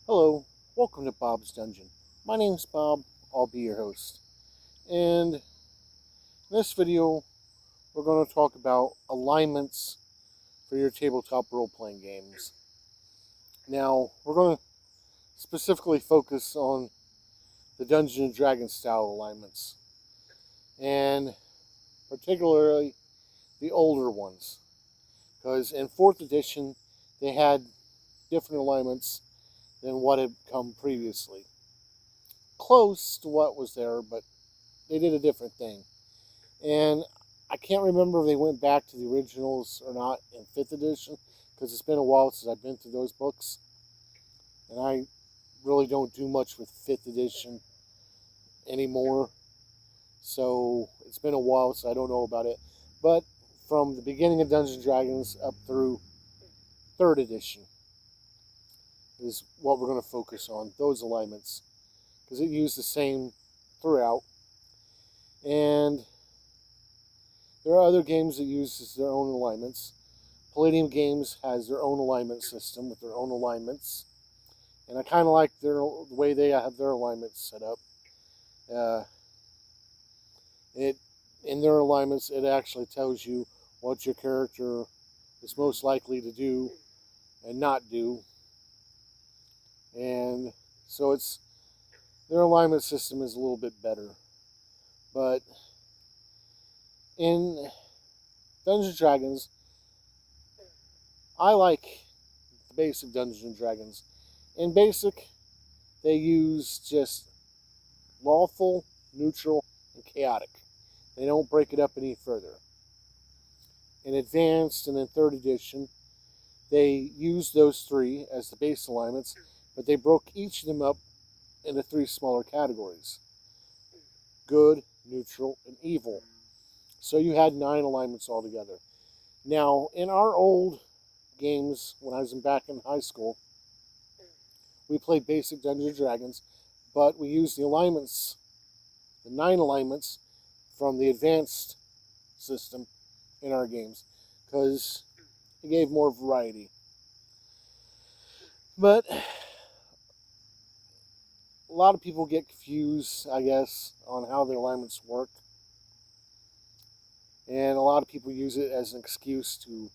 Hello, welcome to Bob's Dungeon. My name's Bob, I'll be your host. And in this video, we're going to talk about alignments for your tabletop role playing games. Now, we're going to specifically focus on the Dungeons and Dragons style alignments, and particularly the older ones, because in 4th edition, they had different alignments than what had come previously. Close to what was there, but they did a different thing. And I can't remember if they went back to the originals or not in 5th edition, because it's been a while since I've been through those books. And I really don't do much with 5th edition anymore. So it's been a while, so I don't know about it. But from the beginning of Dungeons and Dragons up through 3rd edition is what we're going to focus on, those alignments. Because it used the same throughout. And there are other games that use their own alignments. Palladium Games has their own alignment system with their own alignments, and I kind of like the way they have their alignments set up. It in their alignments, it actually tells you what your character is most likely to do and not do, and so it's their alignment system is a little bit better. But in Dungeons and Dragons, I like the basic Dungeons and Dragons. In basic, they use just lawful, neutral, and chaotic. They don't break it up any further. In advanced and in 3rd edition, they use those three as the base alignments, but they broke each of them up into 3 smaller categories: good, neutral, and evil. So you had 9 alignments altogether. Now, in our old games, when I was back in high school, we played basic Dungeons and Dragons, but we used the alignments, the 9 alignments from the advanced system in our games, because it gave more variety. But a lot of people get confused, I guess, on how the alignments work. And a lot of people use it as an excuse to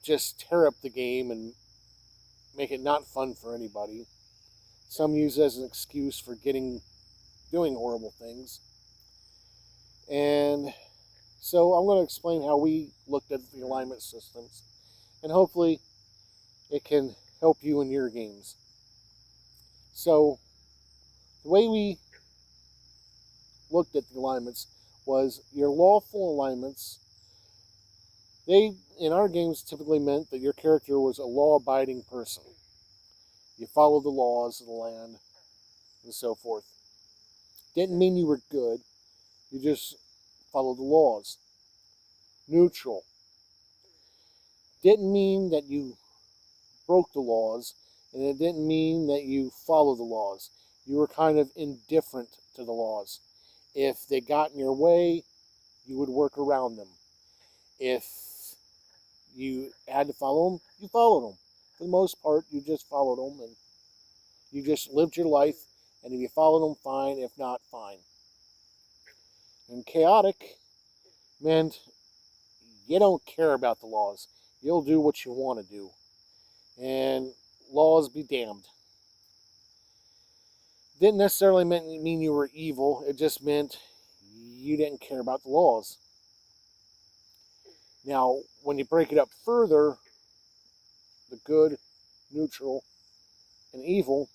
just tear up the game and make it not fun for anybody. Some use it as an excuse for doing horrible things. And so I'm going to explain how we looked at the alignment systems, and hopefully it can help you in your games. So the way we looked at the alignments was your lawful alignments. They, in our games, typically meant that your character was a law-abiding person. You followed the laws of the land and so forth. Didn't mean you were good. You just followed the laws. Neutral. Didn't mean that you broke the laws, and it didn't mean that you followed the laws. You were kind of indifferent to the laws. If they got in your way, you would work around them. If you had to follow them, you followed them. For the most part, you just followed them, and you just lived your life, and if you followed them, fine. If not, fine. And chaotic meant you don't care about the laws. You'll do what you want to do. And laws be damned. Didn't necessarily mean you were evil. It just meant you didn't care about the laws. Now, when you break it up further, the good, neutral, and evil,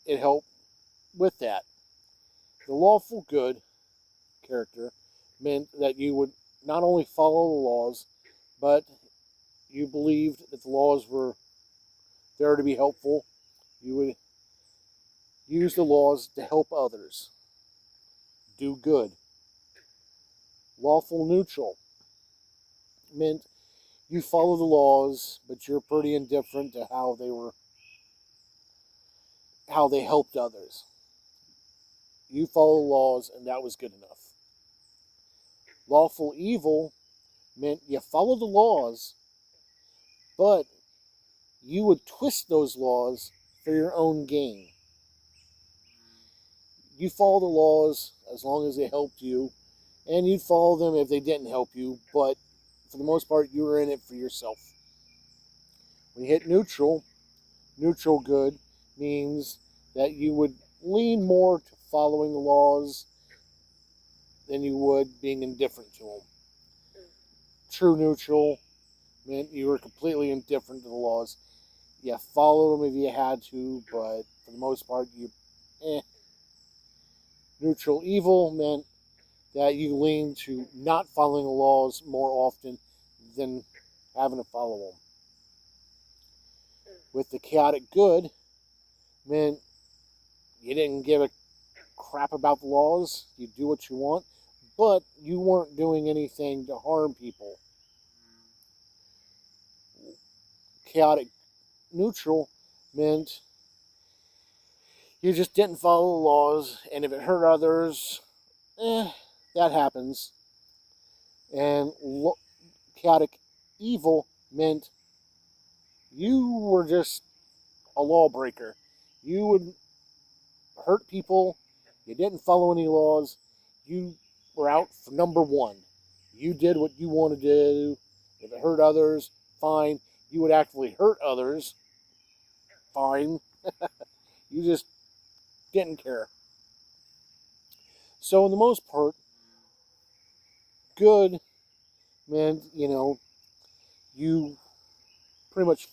it helped with that. The lawful good character meant that you would not only follow the laws, but you believed that the laws were there to be helpful. You would use the laws to help others. Do good. Lawful neutral meant you follow the laws, but you're pretty indifferent to how they helped others. You follow the laws, and that was good enough. Lawful evil meant you follow the laws, but you would twist those laws for your own gain. You follow the laws as long as they helped you, and you'd follow them if they didn't help you, but for the most part, you were in it for yourself. When you hit neutral, neutral good means that you would lean more to following the laws than you would being indifferent to them. True neutral meant you were completely indifferent to the laws. You followed them if you had to, but for the most part, eh. Neutral evil meant that you lean to not following the laws more often than having to follow them. With the chaotic good, meant you didn't give a crap about the laws. You do what you want, but you weren't doing anything to harm people. Chaotic neutral meant you just didn't follow the laws, and if it hurt others, that happens. And chaotic evil meant you were just a lawbreaker. You would hurt people. You didn't follow any laws. You were out for number one. You did what you wanted to do. If it hurt others, fine. You would actively hurt others, fine. You just didn't care. So, in the most part, good meant, you pretty much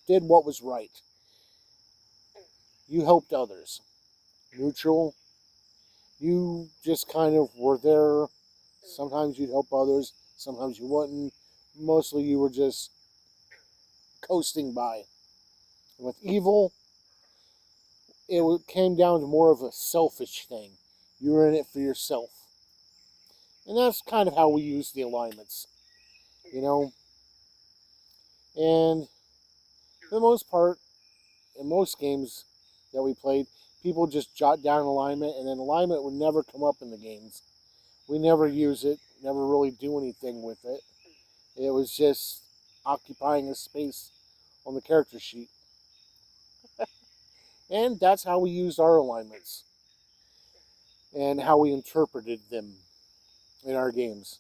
did what was right. You helped others. Neutral, you just kind of were there. Sometimes you'd help others, sometimes you wouldn't. Mostly you were just coasting by. And with evil, it came down to more of a selfish thing. You were in it for yourself. And that's kind of how we use the alignments, And for the most part, in most games that we played, people just jot down alignment, and then alignment would never come up in the games. We never use it, never really do anything with it. It was just occupying a space on the character sheet. And that's how we used our alignments and how we interpreted them in our games.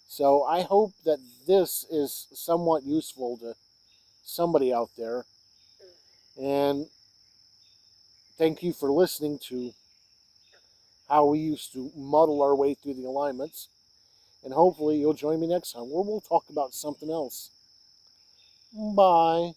So I hope that this is somewhat useful to somebody out there. And thank you for listening to how we used to muddle our way through the alignments. And hopefully you'll join me next time where we'll talk about something else. Bye.